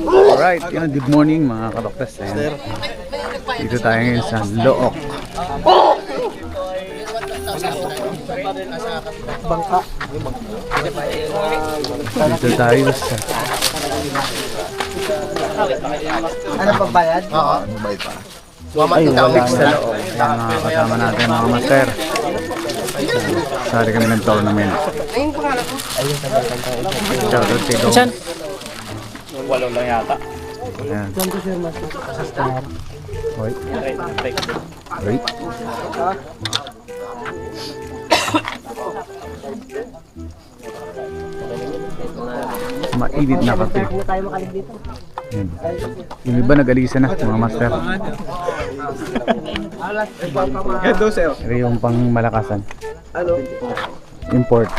Alright, yun, good morning mga kadoktas. Ayan. Dito tayo ngayon sa Look. Dito tayo sa... Ano pa bayad? Oo. Ay, wala sa Look. Ayan mga kasama natin mga master. Sari kami ng tournament. Shoutout kay Dong. Walo lang yata. Ayan. Hoy. Hoy. Mainit na kape. Ayan. Yung iba nag-alisa na mga master. Pero yung pang malakasan. Import.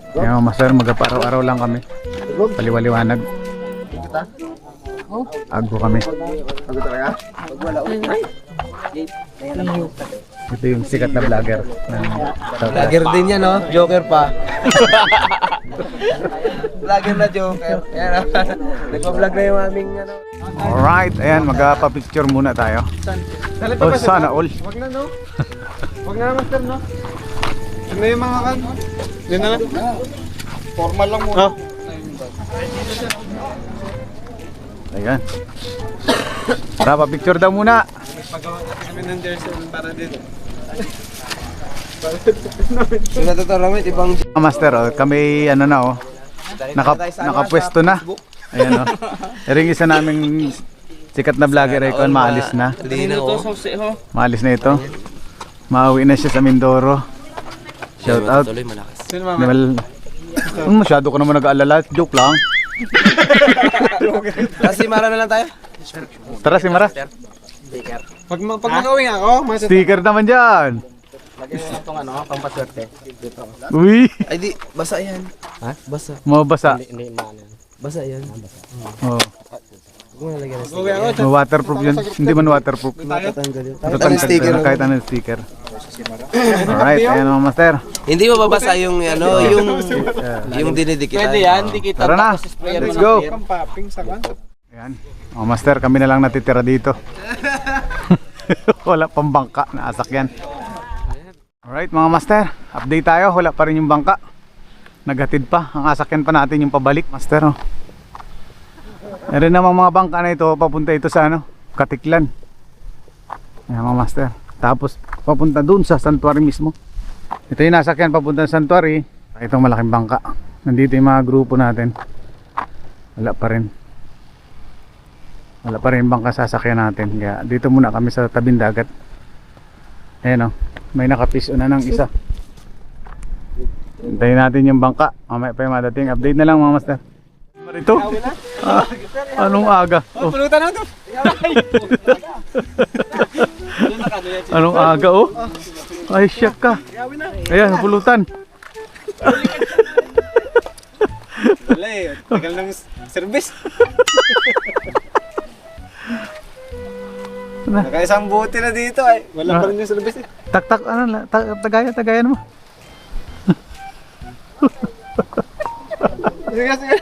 Kaya mga master, mag-araw-araw lang kami. Paliwaliwanag. Agbo kami. Ito yung sikat na vlogger. Vlogger din yan, no? Joker pa. Vlogger na Joker. Ayan, nagpa-vlog na yung aming ano. Alright, ayan, magpa-picture muna tayo. Oh, sana all. Wag na, no? Wag na, master, no? Ano yung mga kan? Yun na lang. Formal lang muna. Ayan. Tara, pa-picture daw muna. Pagawa kami ng jersey para dito. So natutulungan ibang Mga master, oh, kami ano na oh. Nakapwesto na. Ayan oh. Ring isa naming sikat na vlogger ay kon maalis na. Maalis na ito. Mauwi na siya sa Mindoro. Shout out. Sino mama? Masyado ko naman nag-aalala. Joke lang. kasi mara na lang tayo. Tara si Mara. Pag mag-uwi ako, Sticker naman dyan. Lagyan na itong ano, pampaswerte. Uy. Ay di, basa yan. Ha? Basa. Mabasa. Hindi maano. Basa yan. Oh. Huwag mo nalagyan ng mag-uwi ako. Waterproof yun. Hindi man waterproof. tatanggal yun. Tatanggal sticker. ka, kahit anong sticker. Alright, ayan mga master. Hindi mo babasa yung ano, yung dinidikit. Pwede yan, dikit. Tara na. Let's go. Pampaping sa kan. Ayan. Mga master, kami na lang natitira dito. Wala pang bangka na asakyan. Alright mga master, update tayo. Wala pa rin yung bangka. Naghatid pa. Ang asakyan pa natin yung pabalik. Master, oh. Meron namang mga bangka na ito. Papunta ito sa ano, Katiklan. Ayan mga master. Tapos papunta dun sa Santuari mismo. Ito yung nasakyan papunta sa Santuari. Itong malaking bangka. Nandito yung mga grupo natin. Wala pa rin. Wala pa rin bangka sasakyan natin. Kaya dito muna kami sa tabing dagat. Ayan o. May nakapiso na ng isa. Hintayin natin yung bangka. Mamaya pa yung madating. Update na lang mga master. Ito? Anong aga? Oh. Pulutan na ito. Anong aga oh? Ay siyak ka. Ayan, pulutan. Wala eh. Tagal ng service. Nakaisang buti na dito eh. Wala pa rin yung service eh. Tak ano, tagayan mo. Sige, sige.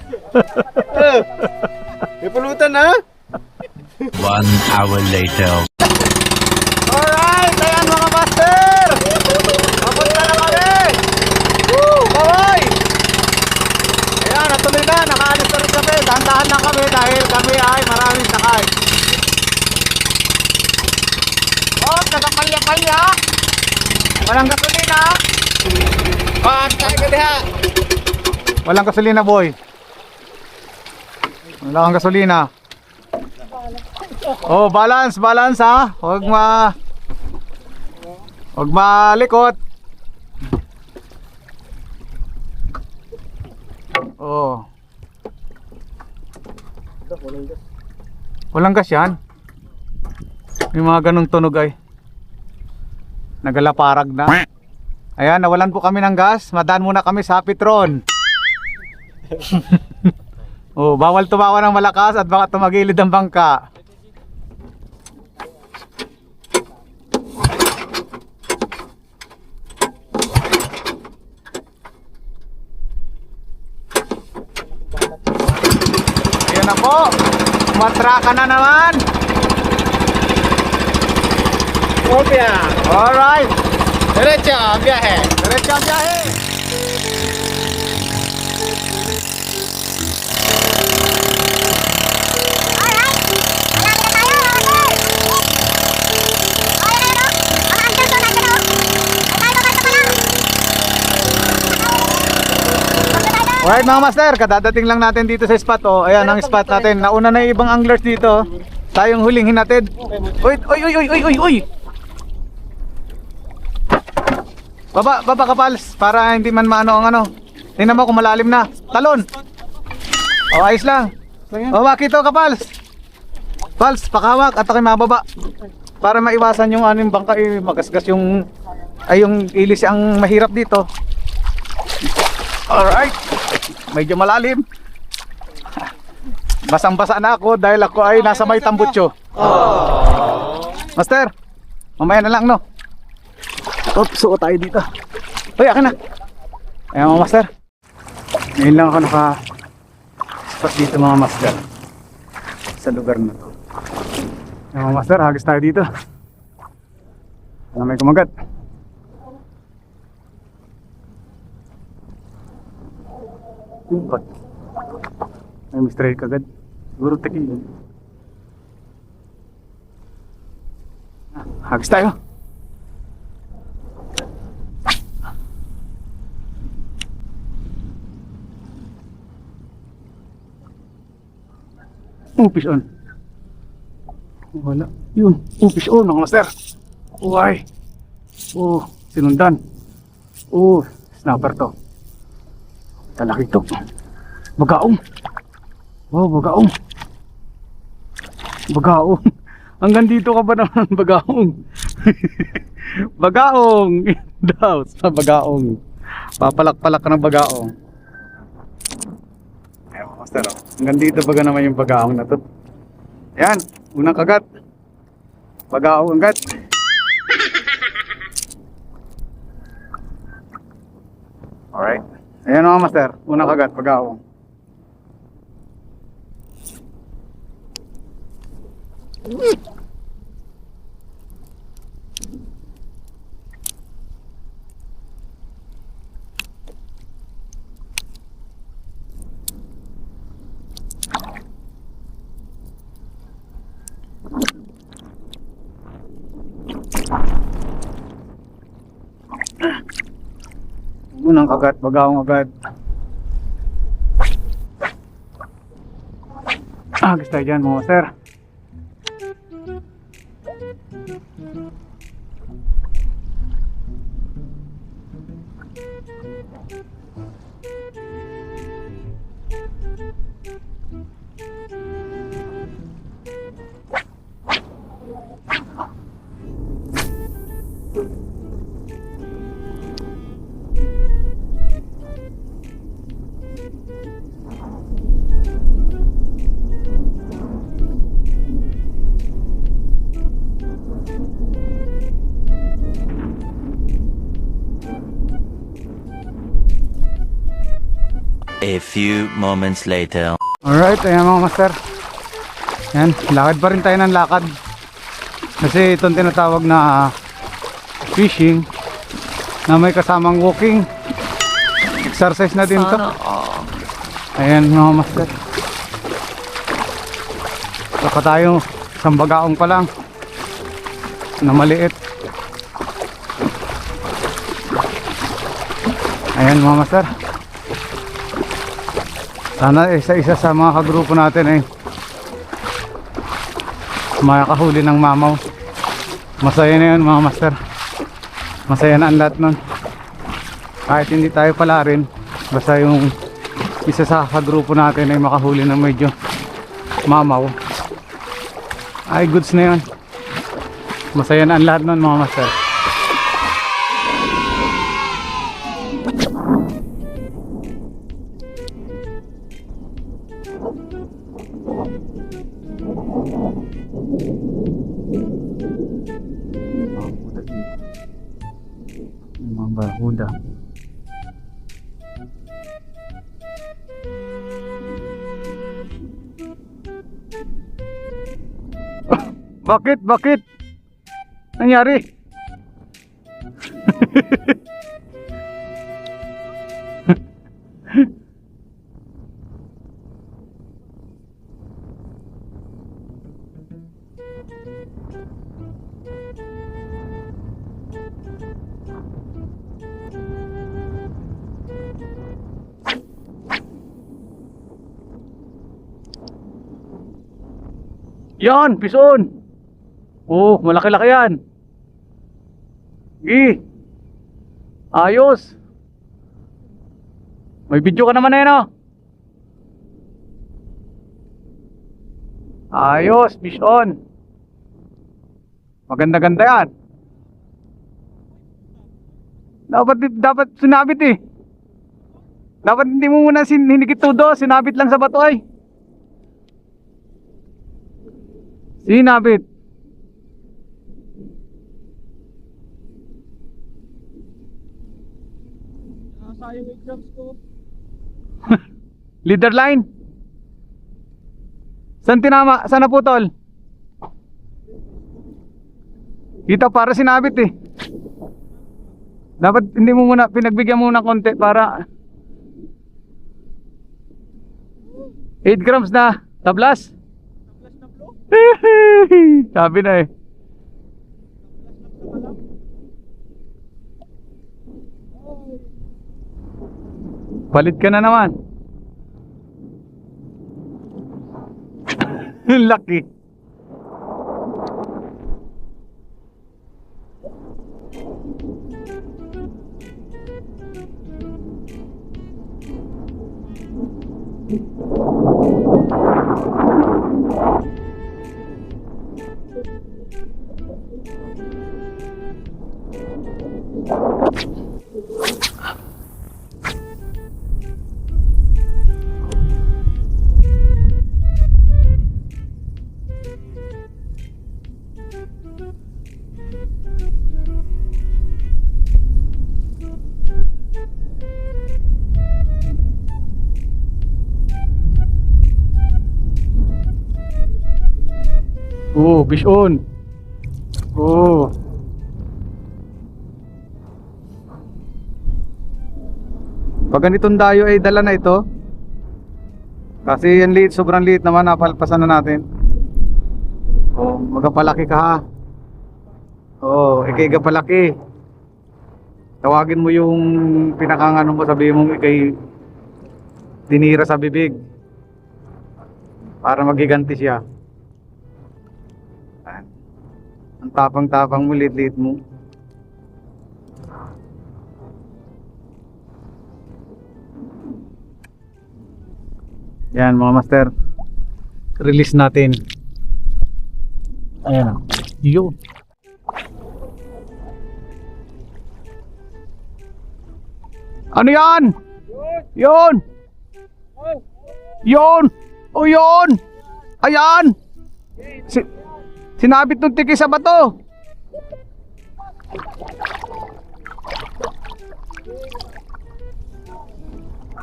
May pulutan na. 1 hour later. Alright, ayan mga master. Papunta na kami. Woo, bye. Ayan, natuloy na. Nakaalis na rin kami. Dahan-dahan lang kami dahil kami ay maraming sakay. Oh, nakapalya-palya. Walang gasolina. Pagkay ka diha. Walang gasolina, boy. Wala kang gasolina. Oh, balance ha. Huwag malikot. Oh. Walang gas yan. Yung mga ganong tunog ay nagalaparag na. Ayan, nawalan po kami ng gas. Madaan muna kami sa Petron. Oh, bawal tumawa ng malakas at baka tumagilid ang bangka. na po. Matraka na naman. Kopya. Alright. Diretso, biyahe. Diretso ang biyahe. Alright mga master, kadadating lang natin dito sa spot. Oh, ayan ang spot natin. Nauna na yung ibang anglers dito. Tayong huling hinatid. Uy, uy, uy, uy, uy, uy, uy. Baba kapals para hindi man maano ang ano. Tingnan mo kung malalim na. Talon. Oh, ayos lang. Oh, makito kapals. Pals, pakahawak at ako'y mababa. Para maiwasan yung anong bangka magasgas yung yung ilis ang mahirap dito. Alright. Medyo malalim. Basang-basa na ako dahil ako ay nasa may tambutso. Master, mamaya na lang no. Suot tayo dito. Uy, akin na. Ayan mga master. Ngayon lang ako naka-spot dito mga master. Sa lugar na to. Ayan mga master, hagis tayo dito. Ano may kumagat. Kumpat. Ay, mistray kagad. Siguro tekil. Hagis tayo. Fish on. Wala. Yun. Fish on mga master. Uy. Sinundan. Snapper to. Talaki to. Bagaong. Bagaong. Bagaong. Hanggang dito ka ba naman bagaong? Bagaong. Daw sa bagaong. Papalak-palak ka ng bagaong. Ayan master. Hanggang dito baga naman yung bagaong na to. Yan. Unang kagat. Bagaong kagat. Alright. Ayan mga master, unang kagat, pag-aong. Unang kagat, bagaong agad. Gusto tayo dyan mga master. A few moments later. Alright, ayan mga master. Yan, lakad pa rin tayo ng lakad. Kasi itong tinatawag na fishing na may kasamang walking. Exercise na din to. Ayan mga master. Saka tayo, isang bagaong pa lang na maliit. Ayan mga master. Sana isa-isa sa mga kagrupo natin ay makakahuli ng mamaw. Masaya na yun mga master. Masaya na ang lahat nun. Kahit hindi tayo pala rin, basta yung isa sa kagrupo natin ay makahuli ng medyo mamaw, ay goods na yun. Masaya na ang lahat nun mga master. Mga barhuda. Bakit? Bakit? Nangyari? Yan, pison. Oh, malaki-laki yan. Ayos. May video ka naman eh, no? Ayos, pison. Maganda-ganda yan. Dapat sinabit eh. Dapat hindi mo muna hinikit todo, sinabit lang sa bato ay. Sinabit. Sayang yung grabs ko. Leader line. Saan tinama? Saan naputol? Kita para sinabit eh. Dapat hindi mo muna pinagbigyan mo ng konti para 8 grams na tablas. Sabi na eh. Palit ka na naman. Lucky. Oh, fish on. Oh. Pag ganitong dayo ay dala na ito. Kasi yan liit, sobrang liit naman, napalpasan na natin. Oh, magapalaki ka ha. Oh, ikay gapalaki. Tawagin mo yung pinakangano mo, sabihin mo ikay tinira sa bibig. Para magiganti siya. Ang tapang-tapang mo, lit-lit mo. Yan mga master. Release natin. Ayan. Yun. Ano yan? Yun. Yun. O yun. Ayan. Sinabit ng tiki sa bato.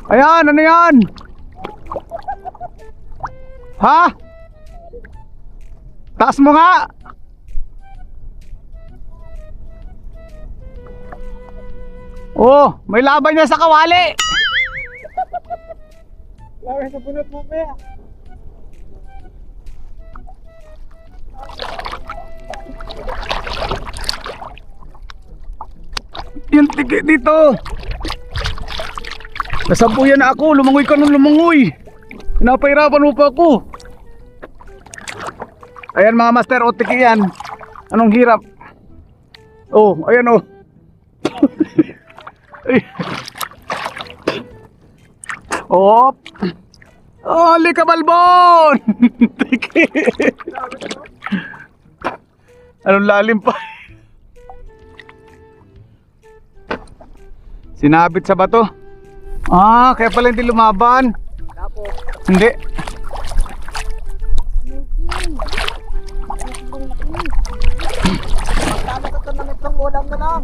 Ayan, ano yan? Ha? Taas mo nga. Oh, may laban niya sa kawali. Laway sa bunot mo pa. Yung tiki dito. Nasampuyan na ako, lumangoy ka ng lumangoy. Pinapahirapan mo pa ako. Ayan mga master, o tiki yan. Anong hirap? Oh, ayan oh. Op. Oh, lika balbon. Tiki. Anong lalim pa? Sinabit sa bato. Ah, kaya pala hindi lumaban. Hindi. Tama ka naman itong ulam na lang.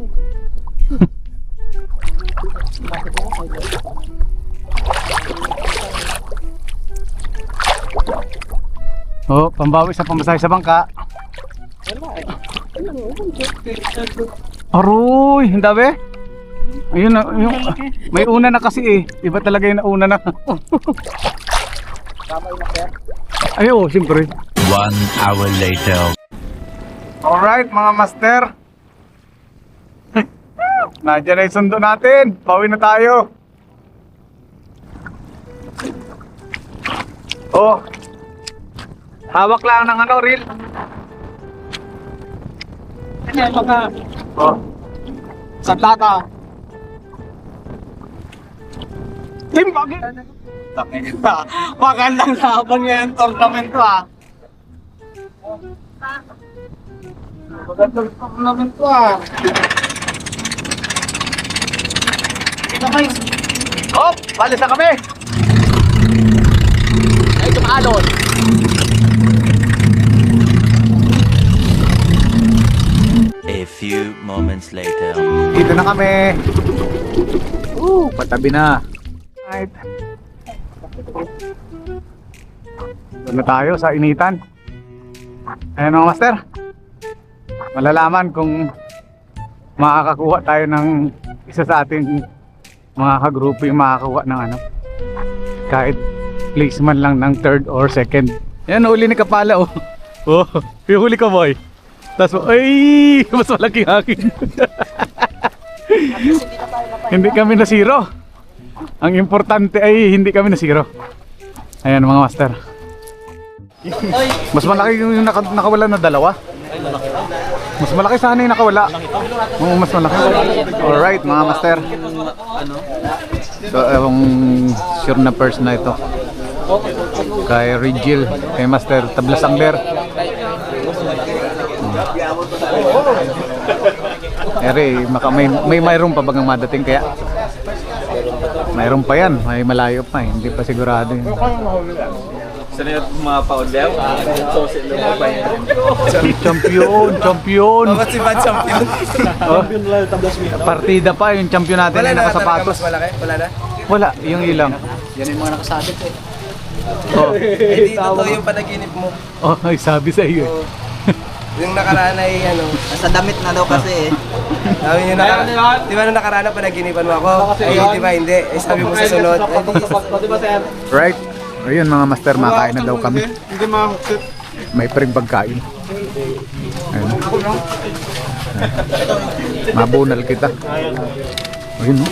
Oh, pambawi sa pamasahe sa bangka. Aroy, hindi ba? Ayun na, yung, may una na kasi eh. Iba talaga yung nauna na. Ay, oo, siyempre. 1 hour later. Alright, mga master. Nandiyan na yung sundo natin. Pauwi na tayo. Oh. Hawak lang ng ano, reel. Oh. Santata. Team, bakit? Magandang laban ngayon tournament to ah. Magandang tournament to ah. Oh, balis na kami. Ay, tumalon. A few moments later. Dito na kami. Patabi na. Right. Doon na tayo sa initan. Ayan mga master. Malalaman kung makakakuha tayo ng isa sa ating mga kagrupo yung makakakuha ng ano. Kahit placement lang ng third or second. Ayan, huli ni Kapala oh. Oh, yung huli ka boy. Tapos, ay, mas malaking hangin. Hindi kami na zero. Ang importante ay hindi kami na zero. Ayan mga master. Mas malaki yung nakawala na dalawa. Mas malaki sana yung nakawala. Oo, mas malaki. Alright mga master. So, sure na person na ito. Kay Rigil, kay Master Tablas Angler. Ere, may mayroon pa bagang madating kaya? Mayroon pa yan, may malayo pa, hindi pa sigurado yun. Sana yung mga paudlew? Champion! Bakit si Bad Champion? Oh, partida pa yung champion natin ay nakasapatos. Malaki? Wala na? Wala, yung ilang. Yan yung mga nakasabit eh. Oh, Hindi totoo yung panaginip mo. oh, ay sabi sa iyo. Yung nakaraan ay ano. Nasa damit na daw kasi eh. Sabi niyo di ba nung nakaraan na panaginipan mo ako? Ay, di ba hindi? Ay, sabi mo sa sunod. Ay, di, Right? Ayun mga master, makain na daw kami. Hindi mahuksit. May pring pagkain. Ayun. Mabunal kita. Ayun no.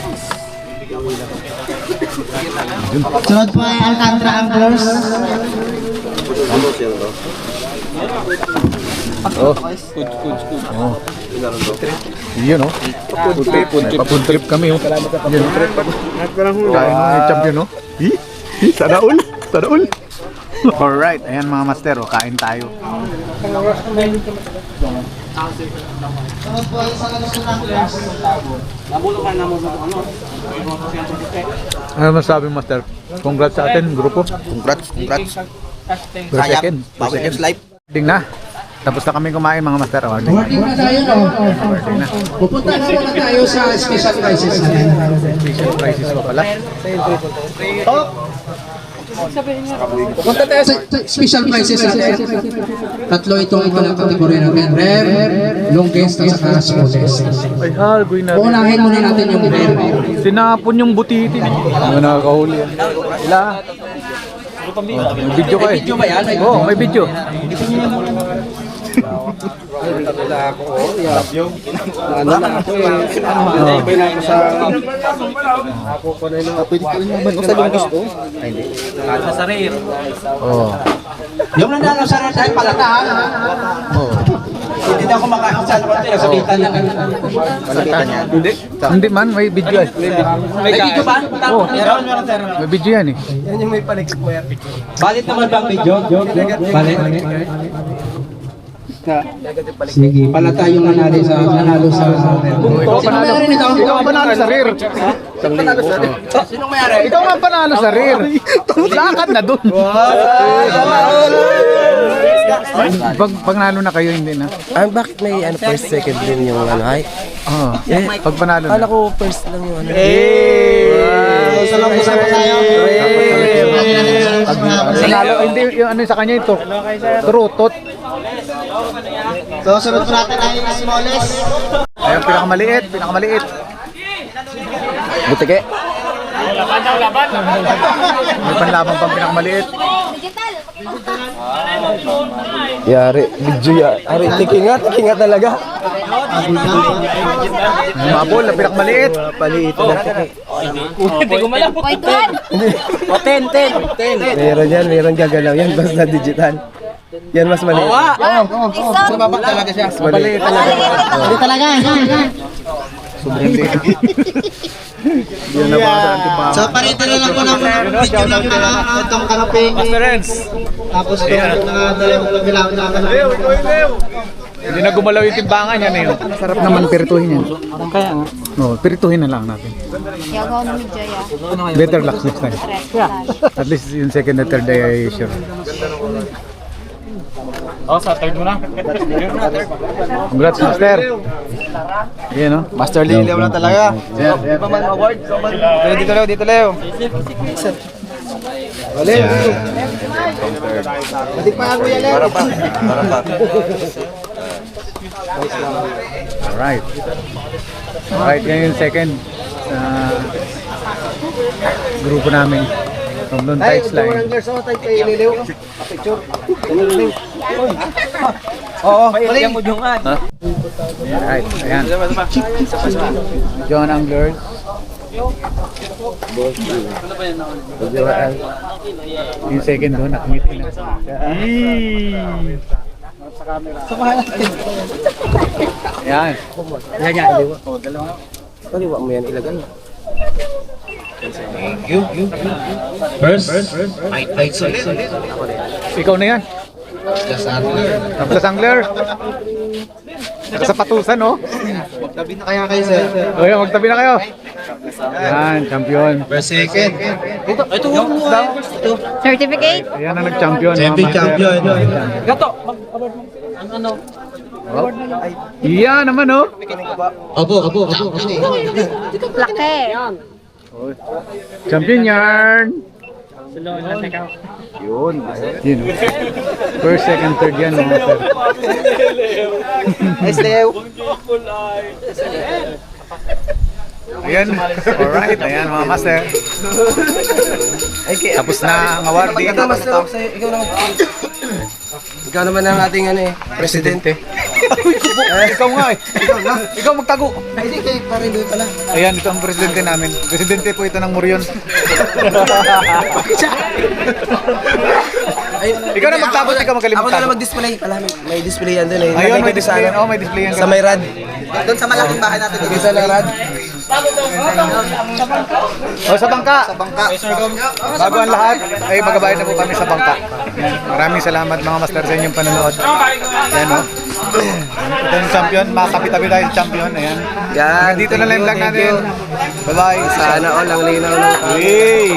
Sunod po ay Alcantara Anglers. Oh. Oh. Yun no. Papun trip kami oh. Yun. Kain mo yung champion no. Sana all. Sana all. Alright, ayan mga master, oh, kain tayo. Sunod po ay San Agustin Anglers. Ano masabi master? Congrats sa atin, grupo. Congrats. Pero second. Power Games Live. Ding na. Tapos na kami kumain mga master. Boarding na tayo no. Pupunta na muna tayo sa special prices natin. Special prices pa pala. Pupunta tayo sa special prices natin. Tatlo itong kategorya natin. Rare, longest, at saka smallest. Ay, halgoy na. Uunahin muna natin yung rare. Sinapon yung butiti. Ano nakakahuli yan? Ila. May video ka eh. Video ba yan? Oo, may video. Ano na ako eh. Ibay na ako sa... Ako pa na yun. Pwede ko rin naman. Kung sa mga gusto. Ay, hindi. Sa sarir. Oo. Yung nanalo sa rare tayo palatahan. Oo. Hindi na ako makakita naman ito. Sabitan lang. Hindi man, may video eh. May video ba? Oo. Meron. May video yan eh. Yan yung may panikip mo yan. Balit naman bang video? Balit. Sige, palata yung nanalo sa Ikaw panalo. Ikaw panalo sa rear. Sinong mayari? Ikaw nga panalo sa rear. Lakad na dun. Pag nalo na kayo, hindi na. Ah, bakit may ano first second din yung ano ay? Oo. Pag panalo na. Kala ko first lang yung ano. Salamat tayo. Panalo, hindi yung ano sa kanya ito. Turutot. So, sunod po natin ay smallest. Ayun, pinakamaliit. Butike. May panlaban pang pinakamaliit. Yari, video ya. Ari, tikinga talaga. Mabol, ang pinakamaliit. Paliit na tiki. Ten. Meron gagalaw yan, basta digital. Yan mas maliit. Sumabak talaga siya. Maliit talaga. Hindi talaga. Sobrang liit. Hindi na nakakasaan ko pa. So, parito na lang po ng video ng itong kanaping. Tapos itong dalawang bilawin na kanaping. Hindi na gumalaw yung timbangan yan eh. Sarap naman pirituhin yan. Kaya nga. No, pirituhin na lang natin. Yagaw mo Jaya. Better luck next time. At least yung second and third day ay sure. Congrats, Master. Yan, no? Master Leo na talaga. Yan. Award. Dito, Leo. Balik pa ako yan, Leo. Alright. Alright, yan yung second grupo namin. From Lone Tides Line. Alright, ayan. John Anglers. Yung second doon, nakangiti na. Ayan. Kaliwa mo yan ilagay. Ikaw na yan. Plus Angler. Nakasapatusan, no? Magtabi na kaya kayo, sir. O yan, magtabi na kayo. Yan, champion. Second. Certificate? Ayan na nag-champion. Champion. Iya naman, no? Opo. Laki. Champion yarn. Yun. First, second, third yan, mga sir. Nice, Leo. Ayan. Alright. Ayan, mga master. Tapos na ang awarding. Ikaw naman ang ating presidente. Ikaw nga eh. Ikaw magtago. Hindi kayo pa rin doon pala. Ayan, ito ang presidente namin. Presidente po ito ng Murion. Ikaw na magtago, ikaw magaling Ako na lang magtago. mag-display pala. May display yan doon. Ayun, may display yan. Oh, may display yan. Sa may rad. Doon sa malaking bahay natin. Dito sa rad. O, sa bangka. Bago ang lahat, ay magabayad na po kami sa bangka. Yan. Maraming salamat mga master sa inyong panonood. Yan, o. Ito yung champion. Makakapitabi tayo yung champion. Ayan. Yan. Dito na lang yung vlog natin. Bye-bye. Sana all ang linaw ng Hey!